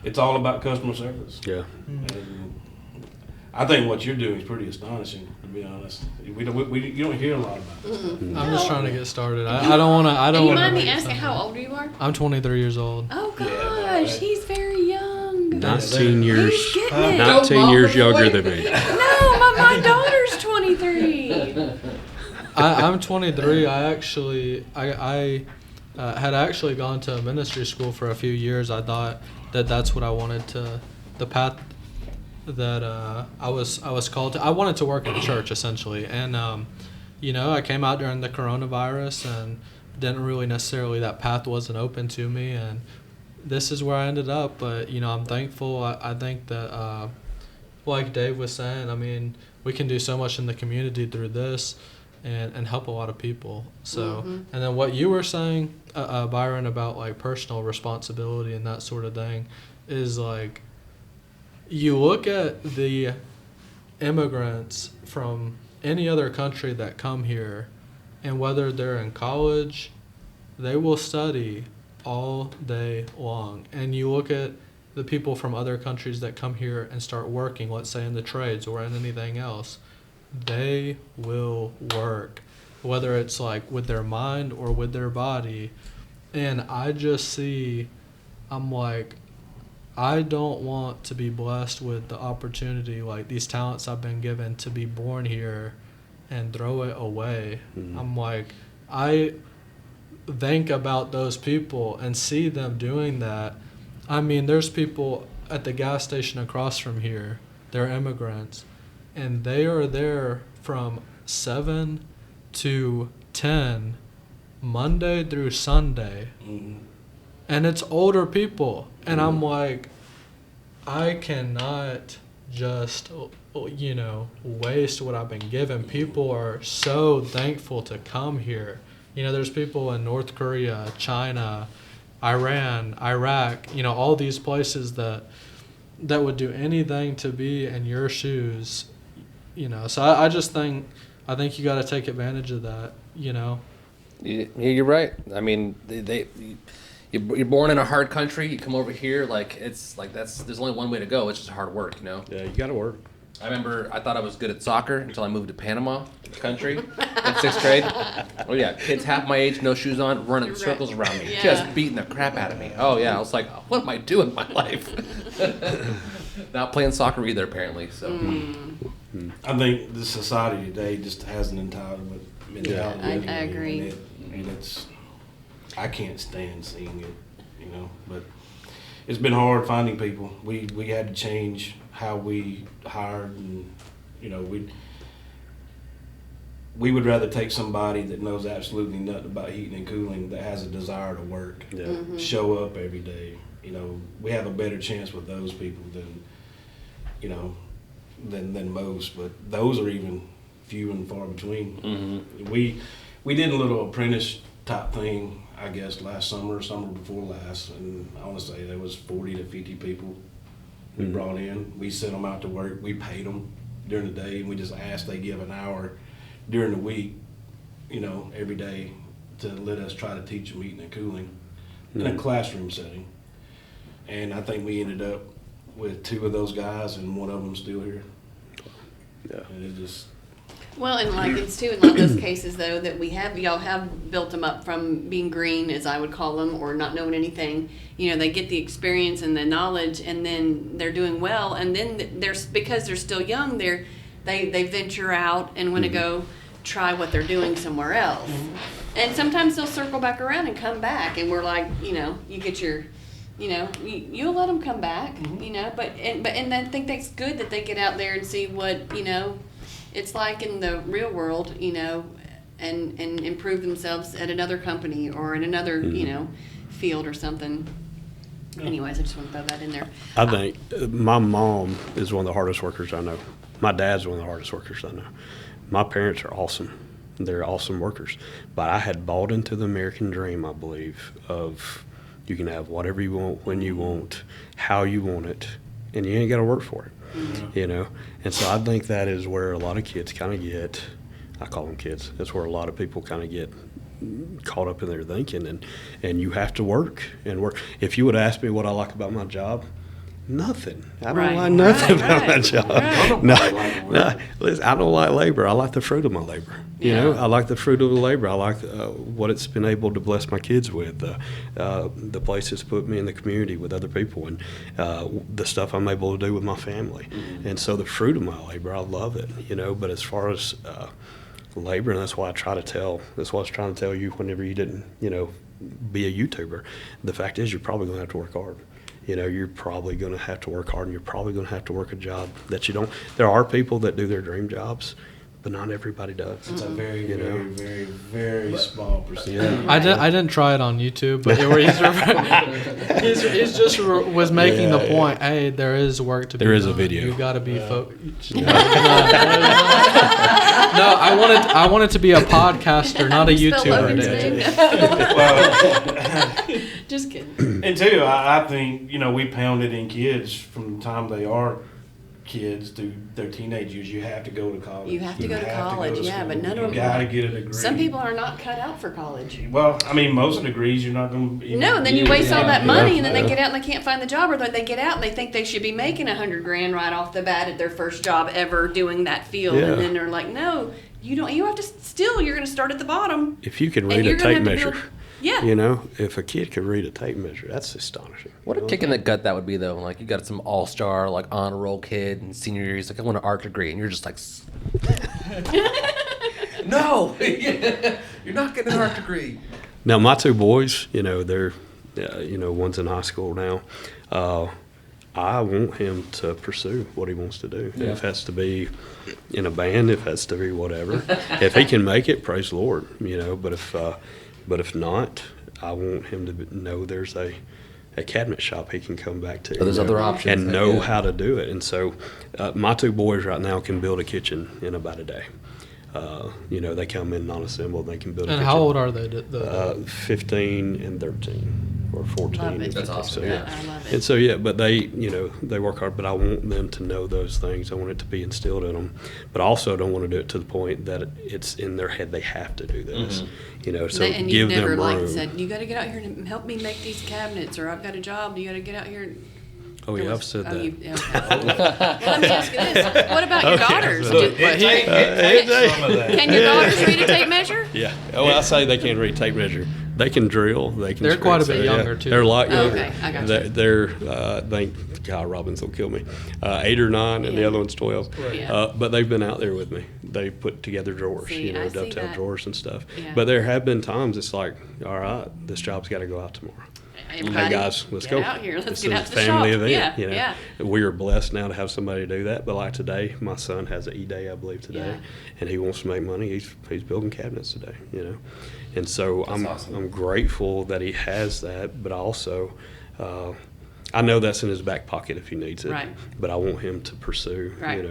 it's all about customer service. Yeah. And I think what you're doing is pretty astonishing, to be honest. You don't hear a lot about it. I'm just trying to get started. I don't want to. And you mind me asking how old you are? I'm 23 years old. Oh gosh, he's very young. 19 years, He's getting it. 19 years younger than me. No, my daughter's 23. I'm 23. I actually had actually gone to ministry school for a few years. I thought that's what I wanted to, the path that I was called to. I wanted to work in church essentially, and you know, I came out during the coronavirus and didn't really necessarily, that path wasn't open to me, and this is where I ended up. But you know, I'm thankful. I think that like Dave was saying, I mean, we can do so much in the community through this and help a lot of people. So and then what you were saying, Byron, about like personal responsibility and that sort of thing, is like, you look at the immigrants from any other country that come here, and whether they're in college, they will study all day long. And you look at the people from other countries that come here and start working, let's say in the trades or in anything else, they will work, whether it's like with their mind or with their body. And I just see, I'm like, I don't want to be blessed with the opportunity, like these talents I've been given, to be born here and throw it away. I'm like, I think about those people and see them doing that. I mean, there's people at the gas station across from here, they're immigrants, and they are there from 7 to 10, Monday through Sunday. And it's older people. And I'm like, I cannot just, you know, waste what I've been given. People are so thankful to come here. You know, there's people in North Korea, China, Iran, Iraq, you know, all these places that would do anything to be in your shoes, you know. So I just think, you got to take advantage of that, you know. You're right. I mean, you're born in a hard country. You come over here, like, it's like there's only one way to go. It's just hard work, you know. Yeah, you got to work. I remember I thought I was good at soccer until I moved to Panama, country, in 6th grade. Oh yeah, kids half my age, no shoes on, running circles around me, just beating the crap out of me. Oh yeah, I was like, what am I doing in my life? Not playing soccer either, apparently. So. I think the society today just has an entitlement mentality. I anyway, agree. And it's, I can't stand seeing it, you know, but it's been hard finding people. We had to change how we hired, and, you know, we would rather take somebody that knows absolutely nothing about heating and cooling, that has a desire to work, show up every day. You know, we have a better chance with those people than, you know, than most, but those are even few and far between. We did a little apprentice type thing, I guess, last summer before last, and I want to say there was 40 to 50 people we brought in. We sent them out to work. We paid them during the day, and we just asked they give an hour during the week, you know, every day, to let us try to teach them heating and cooling in a classroom setting. And I think we ended up with 2 of those guys, and one of them's still here. Yeah. And it just, Well, and like it's too, in a lot of those cases though, that y'all have built them up from being green, as I would call them, or not knowing anything. You know, they get the experience and the knowledge, and then they're doing well, and then because they're still young, they venture out and want to go try what they're doing somewhere else. And sometimes they'll circle back around and come back, and we're like, you know, you get your, you know, you'll let them come back, you know, but I think that's good that they get out there and see what, you know, it's like in the real world, you know, and improve themselves at another company or in another, you know, field or something. Anyways, I just want to throw that in there. I think my mom is one of the hardest workers I know. My dad's one of the hardest workers I know. My parents are awesome. They're awesome workers. But I had bought into the American dream, I believe, of you can have whatever you want, when you want, how you want it, and you ain't got to work for it, you know? And so I think that is where a lot of kids kind of get, I call them kids, that's where a lot of people kind of get caught up in their thinking, and you have to work and work. If you would ask me what I like about my job, nothing. I don't like nothing about my job. No, listen, I don't like labor. I like the fruit of my labor. You know, I like the fruit of the labor. I like what it's been able to bless my kids with, the place it's put me in the community with other people, and the stuff I'm able to do with my family. And so the fruit of my labor, I love it, you know. But as far as labor, and that's why I try to tell, that's what I was trying to tell you whenever you didn't, you know, be a YouTuber. The fact is, you're probably going to have to work hard. You know, you're probably going to have to work hard, and you're probably going to have to work a job that you don't. There are people that do their dream jobs, but not everybody does. it's a very small percentage. I didn't try it on YouTube, but he's just was making the point. Hey, there is work to be done. There is a video. You got to be focused. No, I wanted to be a podcaster, not a You spelled YouTuber. Logan's name? Just kidding. And two, I think, you know, we pounded in kids from the time they are kids through their teenage years. You have to go to college. You have to go to college, yeah, but none of them. You got to get a degree. Some people are not cut out for college. Well, I mean, most of the degrees you're not going to. No, and then you waste all that money, and then they get out and they can't find the job, or they get out and they think they should be making $100,000 right off the bat at their first job ever doing that field, and then they're like, no, you don't. You have to still. You're going to start at the bottom. If you can read a tape measure. Yeah. You know, if a kid could read a tape measure, that's astonishing. What a kick in the gut that would be, though. Like, you got some all-star, like, honor roll kid in senior year. He's like, I want an art degree. And you're just like, no, you're not getting an art degree. Now, my 2 boys, you know, they're, you know, one's in high school now. I want him to pursue what he wants to do. If it has to be in a band, if it has to be whatever. If he can make it, praise the Lord, you know. But if not, I want him to know there's a cabinet shop he can come back to. There's other options. And know how to do it. And so my 2 boys right now can build a kitchen in about a day. You know, they come in non-assembled, they can build a kitchen. And how old are they? 15 and 13. Or 14. Love it. That's awesome. So, I love it. And so, yeah, but they, you know, they work hard, but I want them to know those things. I want it to be instilled in them. But I also don't want to do it to the point that it's in their head they have to do this. You know, so And give you've never them room. said, you got to get out here and help me make these cabinets, or I've got a job, you got to get out here. Oh, yeah, I've said that. Okay. Well, let me ask you this. What about your daughters? Some of that. Can your daughters read a tape measure? Yeah. Oh, I say they can't read tape measure. They can drill. They can. They're quite a screw, bit so, younger, too. They're a lot Oh, younger. okay, I got you. They're thank God, Robbins will kill me. 8 or 9, and the Yeah. other one's 12. Yeah. But they've been out there with me. They put together drawers, See, I see dovetail that. drawers and stuff. Yeah. But there have been times it's like, all right, this job's got to go out tomorrow. Everybody, Hey guys, let's get go. out here. Let's This get is out a to the family shop. event. Yeah, yeah. We are blessed now to have somebody do that. But like today, my son has an E-Day, I believe, today, Yeah. and he wants to make money. He's building cabinets today, and so I'm awesome. I'm grateful that he has that. But also, I know that's in his back pocket if he needs it. Right. But I want him to pursue, Right.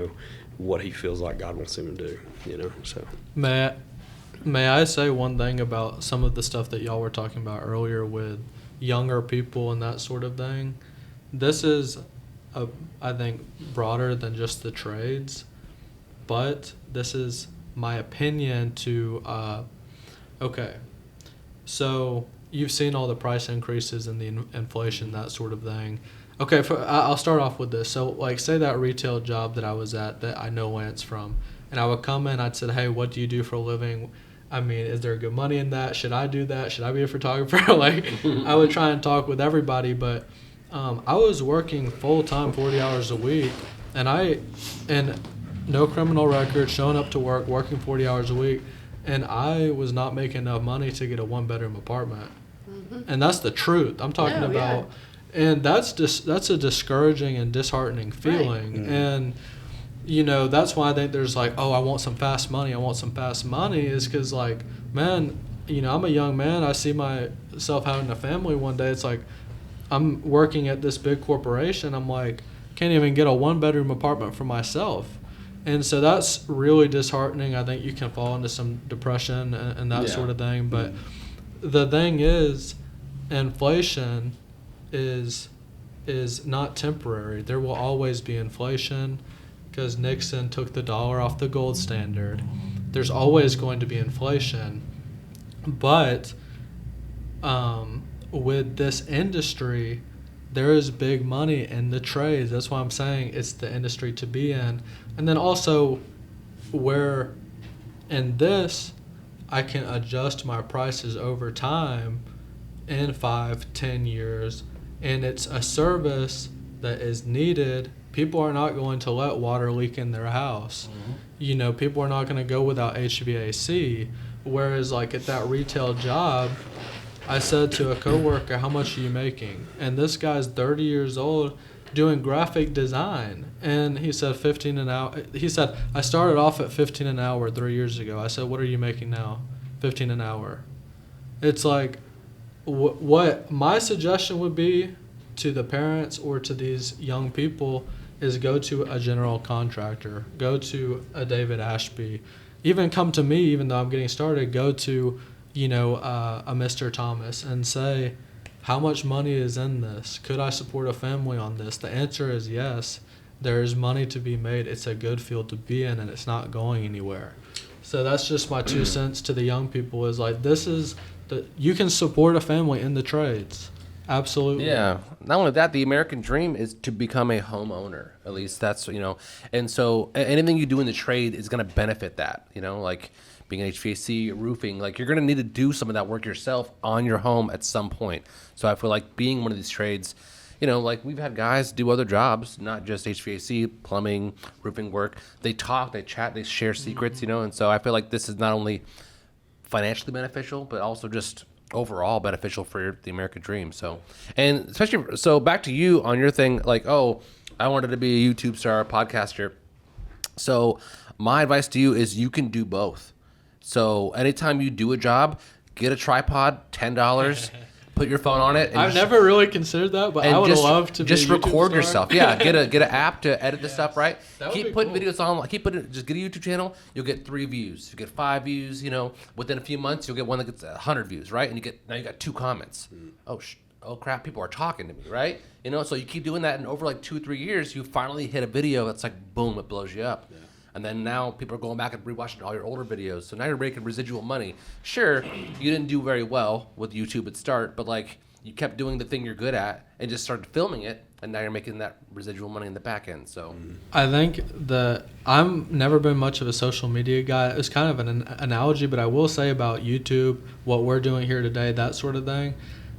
what he feels like God wants him to do. So May I say one thing about some of the stuff that y'all were talking about earlier with younger people and that sort of thing? This is, I think, broader than just the trades, but this is my opinion to, okay, so you've seen all the price increases and the inflation, that sort of thing. Okay, I'll start off with this. So, like, say that retail job that I was at that I know Lance from, and I would come in, I'd say, hey, what do you do for a living? I mean, is there good money in that? Should I do that? Should I be a photographer? Like, I would try and talk with everybody, but I was working full-time 40 hours a week, and no criminal record, showing up to work, working 40 hours a week, and I was not making enough money to get a one-bedroom apartment. And that's the truth. I'm talking No, yeah. about, and that's a discouraging and disheartening feeling. And that's why I think there's like, oh, I want some fast money. Is because, like, man, I'm a young man. I see myself having a family one day. It's like I'm working at this big corporation. I'm like, can't even get a one-bedroom apartment for myself. And so that's really disheartening. I think you can fall into some depression and that sort of thing. But the thing is, inflation is not temporary. There will always be inflation because Nixon took the dollar off the gold standard. There's always going to be inflation. But with this industry, there is big money in the trades. That's why I'm saying it's the industry to be in. And then also, where in this, I can adjust my prices over time in 5-10 years, and it's a service that is needed. People are not going to let water leak in their house. People are not going to go without HVAC. Whereas, like, at that retail job, I said to a coworker, how much are you making? And this guy's 30 years old doing graphic design. And he said 15 an hour. He said, I started off at 15 an hour 3 years ago. I said, what are you making now? 15 an hour. It's like, what my suggestion would be to the parents or to these young people is go to a general contractor, go to a David Ashby, even come to me, even though I'm getting started, go to, a Mr. Thomas and say, how much money is in this? Could I support a family on this? The answer is yes. There is money to be made. It's a good field to be in, and it's not going anywhere. So that's just my 2 cents to the young people is like, you can support a family in the trades. Absolutely. Yeah. Not only that, the American dream is to become a homeowner. At least that's, and so anything you do in the trade is going to benefit that, like being an HVAC, roofing, like you're going to need to do some of that work yourself on your home at some point. So I feel like being one of these trades, like we've had guys do other jobs, not just HVAC, plumbing, roofing work. They talk, they chat, they share secrets, and so I feel like this is not only financially beneficial, but also just overall beneficial for the American dream. So, and especially, so back to you on your thing, like, oh, I wanted to be a YouTube star, a podcaster. So my advice to you is you can do both. So anytime you do a job, get a tripod, $10, put your phone on it. And I've never really considered that, but I would love to just be a YouTube record star. yourself. Yeah, get an app to edit the stuff, right? That would Keep be putting cool. videos on. Just get a YouTube channel. You'll get 3 views. You get 5 views. Within a few months, you'll get one that gets 100 views, right? And now you got 2 comments. Oh crap! People are talking to me, right? So you keep doing that, and over like 2-3 years, you finally hit a video that's like boom, it blows you up. Yeah. And then now people are going back and rewatching all your older videos. So now you're making residual money. Sure, you didn't do very well with YouTube at start, but like you kept doing the thing you're good at and just started filming it, and now you're making that residual money in the back end. So I think I've never been much of a social media guy. It's kind of an analogy, but I will say about YouTube, what we're doing here today, that sort of thing,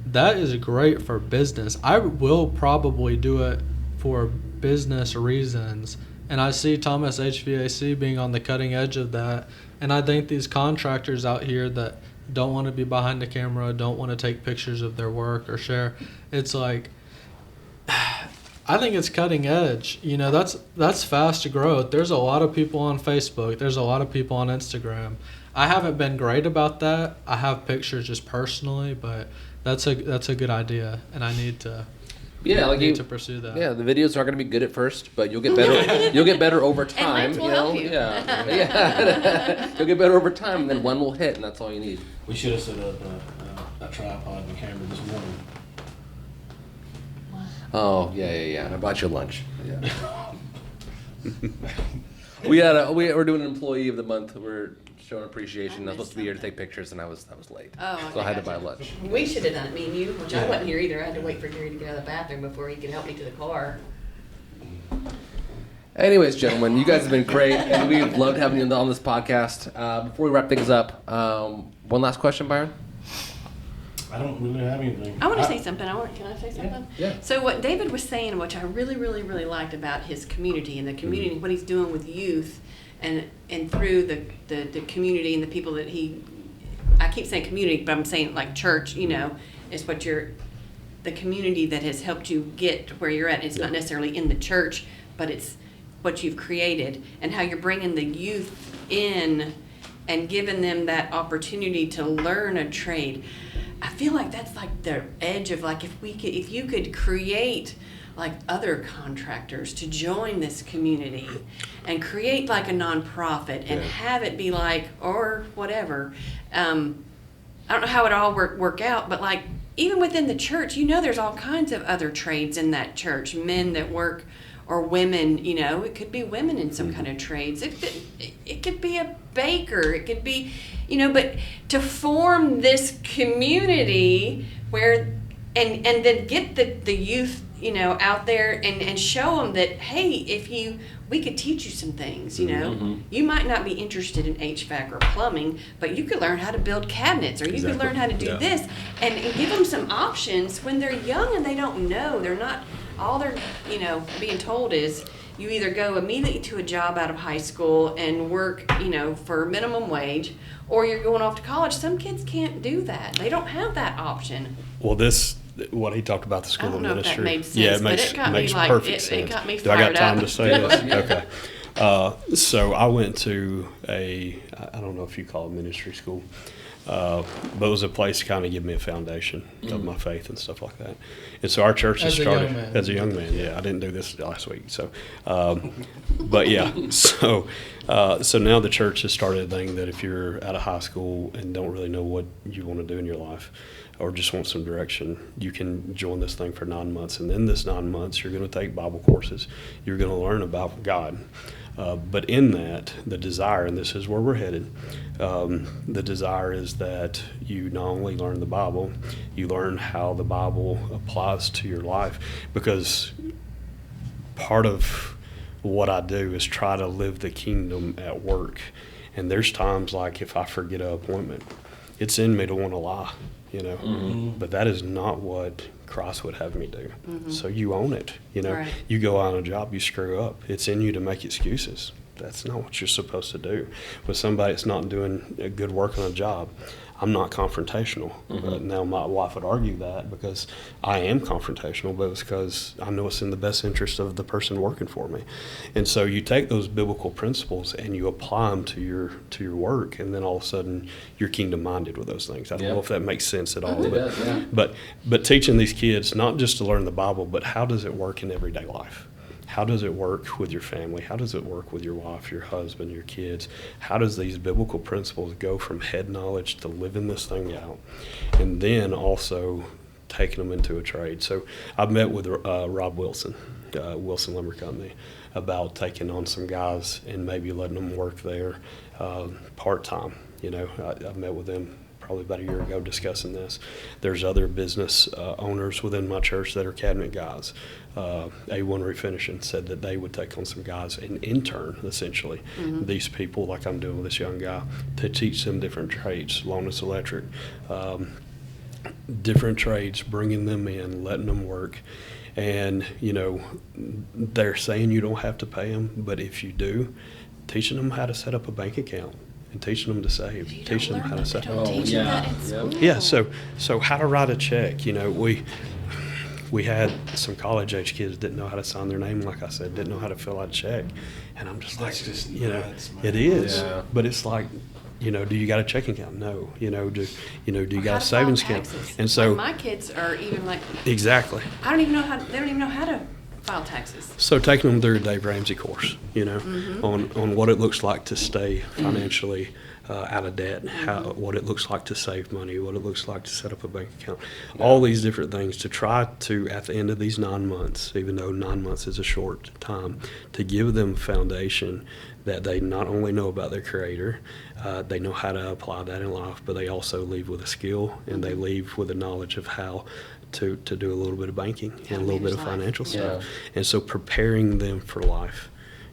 that is great for business. I will probably do it for business reasons. And I see Thomas HVAC being on the cutting edge of that. And I think these contractors out here that don't want to be behind the camera, don't want to take pictures of their work or share, it's like, I think it's cutting edge. You know, that's fast growth. There's a lot of people on Facebook. There's a lot of people on Instagram. I haven't been great about that. I have pictures just personally, but that's a good idea, and I need to to pursue that. Yeah, the videos are going to be good at first, but you'll get better. You'll get better over time. Lance will help you. Yeah. You'll get better over time, and then one will hit, and that's all you need. We should have set up a tripod and camera this morning. Oh yeah. I bought you lunch. Yeah. We're doing an employee of the month. We're showing appreciation. I was supposed to be here to take pictures, and I was late. Oh, okay, so I had to gotcha. buy lunch. We should have done it, me and you, which I wasn't here either. I had to wait for Gary to get out of the bathroom before he could help me to the car. Anyways, gentlemen, you guys have been great, and we've loved having you on this podcast. Before we wrap things up, one last question, Byron. I don't really have anything. I want to say something. Can I say something? Yeah. So what David was saying, which I really, really, really liked about his community and the community, what he's doing with youth, and through the community and the people that I keep saying community, but I'm saying like church. You know, is what the community that has helped you get to where you're at. It's not necessarily in the church, but it's what you've created and how you're bringing the youth in and giving them that opportunity to learn a trade. I feel like that's like the edge of like if you could create like other contractors to join this community and create like a nonprofit and have it be like, or whatever. I don't know how it all work out, but like even within the church, you know, there's all kinds of other trades in that church, men that work or women, you know, it could be women in some kind of trades. It could be a baker. It could be, you know, but to form this community where, and then get the youth, you know, out there and show them that, hey, we could teach you some things, you know. You might not be interested in HVAC or plumbing, but you could learn how to build cabinets, or you could learn how to do this, and give them some options when they're young and they don't know. They're not, all they're, you know, being told is you either go immediately to a job out of high school and work, you know, for minimum wage, or you're going off to college. Some kids can't do that. They don't have that option. Well, what he talked about the school of ministry. I don't know if that made sense, yeah, it but makes it got me perfect sense. It got me Do I got fired time up. to say this? Okay. So I went to I don't know if you call it ministry school, but it was a place to kind of give me a foundation of my faith and stuff like that. And so our church has started as a young man. Yeah, I didn't do this last week. So, but yeah, so now the church has started a thing that if you're out of high school and don't really know what you want to do in your life, or just want some direction, you can join this thing for 9 months. And in this 9 months, you're going to take Bible courses. You're going to learn about God. But in that, the desire, and this is where we're headed, the desire is that you not only learn the Bible, you learn how the Bible applies to your life. Because part of what I do is try to live the kingdom at work. And there's times like if I forget an appointment, it's in me to want to lie. You know, but that is not what Christ would have me do. So you own it. You know, Right. You go out on a job, you screw up. It's in you to make excuses. That's not what you're supposed to do. With somebody that's not doing a good work on a job, I'm not confrontational. Now my wife would argue that because I am confrontational, but it's because I know it's in the best interest of the person working for me. And so you take those biblical principles and you apply them to your work, and then all of a sudden you're kingdom minded with those things. I don't know if that makes sense at all. But teaching these kids not just to learn the Bible, but how does it work in everyday life? How does it work with your family? How does it work with your wife, your husband, your kids? How does these biblical principles go from head knowledge to living this thing out? And then also taking them into a trade. So I've met with Rob Wilson, Wilson Lumber Company, about taking on some guys and maybe letting them work there part-time. You know, I've met with them probably about a year ago discussing this. There's other business owners within my church that are cabinet guys. A1 Refinishing said that they would take on some guys and intern, essentially, these people, like I'm doing with this young guy, to teach them different trades, Lonus Electric, different trades, bringing them in, letting them work. And, you know, they're saying you don't have to pay them, but if you do, teaching them how to set up a bank account and teaching them to save, teaching them how to set up. Yeah, so how to write a check. You know, we had some college age kids didn't know how to sign their name, like I said, didn't know how to fill out a check, and I'm just like, just you know, nuts, man. it is, Yeah. but it's like, you know, do you got a checking account? No. You know, do you Or got how a to savings file account? taxes. And so Like, my kids are even like, exactly. they don't even know how to file taxes. So taking them through a Dave Ramsey course, you know, on what it looks like to stay financially out of debt, what it looks like to save money, what it looks like to set up a bank account, all these different things to try to, at the end of these 9 months, even though 9 months is a short time, to give them a foundation that they not only know about their Creator, they know how to apply that in life, but they also leave with a skill and they leave with a knowledge of how to do a little bit of banking and a little bit of manage life. financial stuff. And so preparing them for life,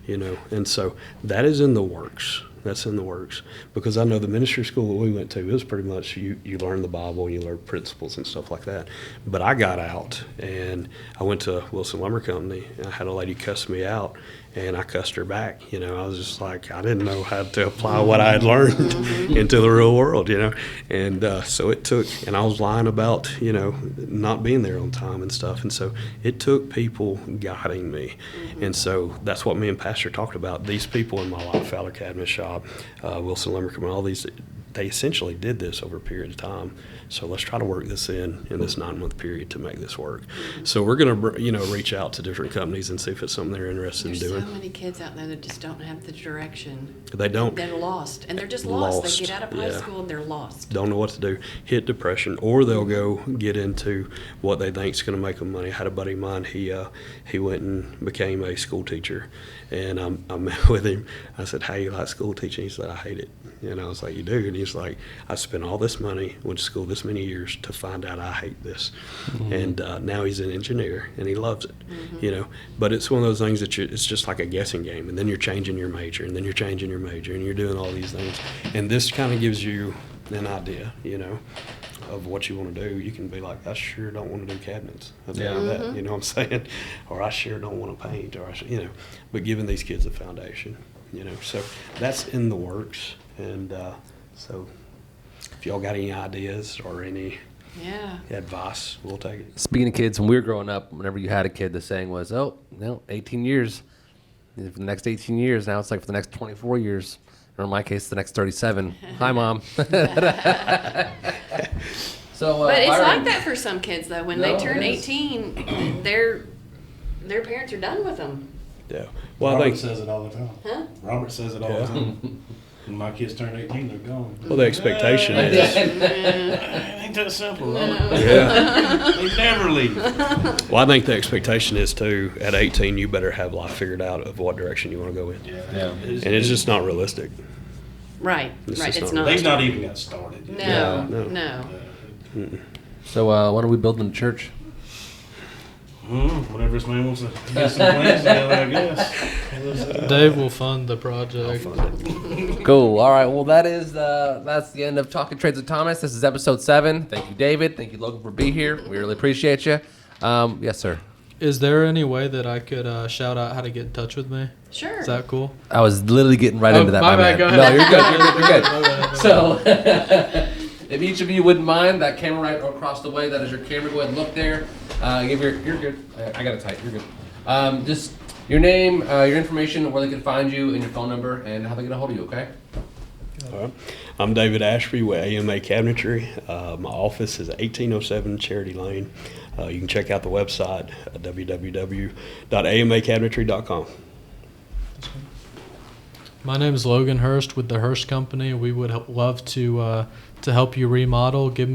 you know, and so that is in the works. That's in the works, because I know the ministry school that we went to, it was pretty much you learn the Bible and you learn principles and stuff like that. But I got out and I went to Wilson Lumber Company. I had a lady cuss me out and I cussed her back. You know, I was just like, I didn't know how to apply what I had learned into the real world, you know. And so it took, and I was lying about, you know, not being there on time and stuff. And so it took people guiding me. And so that's what me and Pastor talked about. These people in my life, Fowler Cabinet Shop, Wilson Lumber Company, all these, they essentially did this over a period of time. So let's try to work this in this 9-month period to make this work. So we're going to, you know, reach out to different companies and see if it's something they're interested There's in doing. so many kids out there that just don't have the direction. They don't. They're lost, and they're just lost. Lost, They get out of high yeah. school and they're lost. Don't know what to do, hit depression, or they'll go get into what they think is going to make them money. I had a buddy of mine, he went and became a school teacher, and I met with him. I said, "How you like school teaching?" He said, "I hate it." And I was like, "You do?" And he's like, "I spent all this money, went to school this many years to find out I hate this." And now he's an engineer and he loves it, you know. But it's one of those things that it's just like a guessing game, and then you're changing your major, and then you're changing your major, and you're doing all these things. And this kind of gives you an idea, you know, of what you want to do. You can be like, I sure don't want to do cabinets. I'll tell you that, you know what I'm saying? Or I sure don't want to paint, or you know. But giving these kids a foundation, you know. So that's in the works. And so if y'all got any ideas or any advice, we'll take it. Speaking of kids, when we were growing up, whenever you had a kid, the saying was, oh, no, 18 years. And for the next 18 years, now it's like for the next 24 years. Or in my case, the next 37. Hi, Mom. So, But it's Byron, like that for some kids, though. When they No, turn it is. 18, their parents are done with them. Yeah. Well, I Robert think says it all the time. Huh? Robert says it all the time. When my kids turn 18, they're gone. well, the expectation is. It ain't that simple, Robert. Yeah. They never leave. Well, I think the expectation is too. At 18, you better have life figured out of what direction you want to go in, Yeah. and it's just not realistic. Right, It's right. just It's not- not. They've not even got started yet. No, No. no. So, when are we building a church? Whatever this man wants to get some plans together, I guess. Dave will fund the project. Cool. All right. Well, that's the end of Talking Trades with Thomas. This is episode 7. Thank you, David. Thank you, Logan, for being here. We really appreciate you. Yes, sir. Is there any way that I could shout out how to get in touch with me? Sure. Is that cool? I was literally getting right Oh, into that, my my bad, man. go No, ahead. you're good. You're good. My bad. So, if each of you wouldn't mind, that camera right across the way, that is your camera. Go ahead and look there. You're good. I got it tight. You're good. Just your name, your information, where they can find you, and your phone number, and how they get a hold of you. Okay. All right. I'm David Ashby with AMA Cabinetry. My office is 1807 Charity Lane. You can check out the website at www.amacabinetry.com. My name is Logan Hurst with the Hurst Company. We would love to help you remodel. Shoot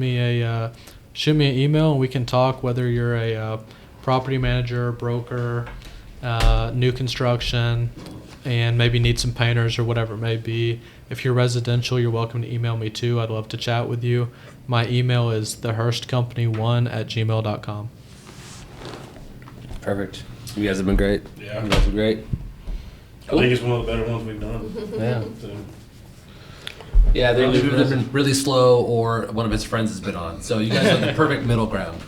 me an email and we can talk. Whether you're a property manager, broker, new construction, and maybe need some painters or whatever it may be. If you're residential, you're welcome to email me too. I'd love to chat with you. My email is thehurstcompany1@gmail.com. Perfect. You guys have been great. Yeah. You guys are great. I think it's one of the better ones we've done. Yeah. So, Yeah, they've been really slow, or one of his friends has been on. So you guys are the perfect middle ground.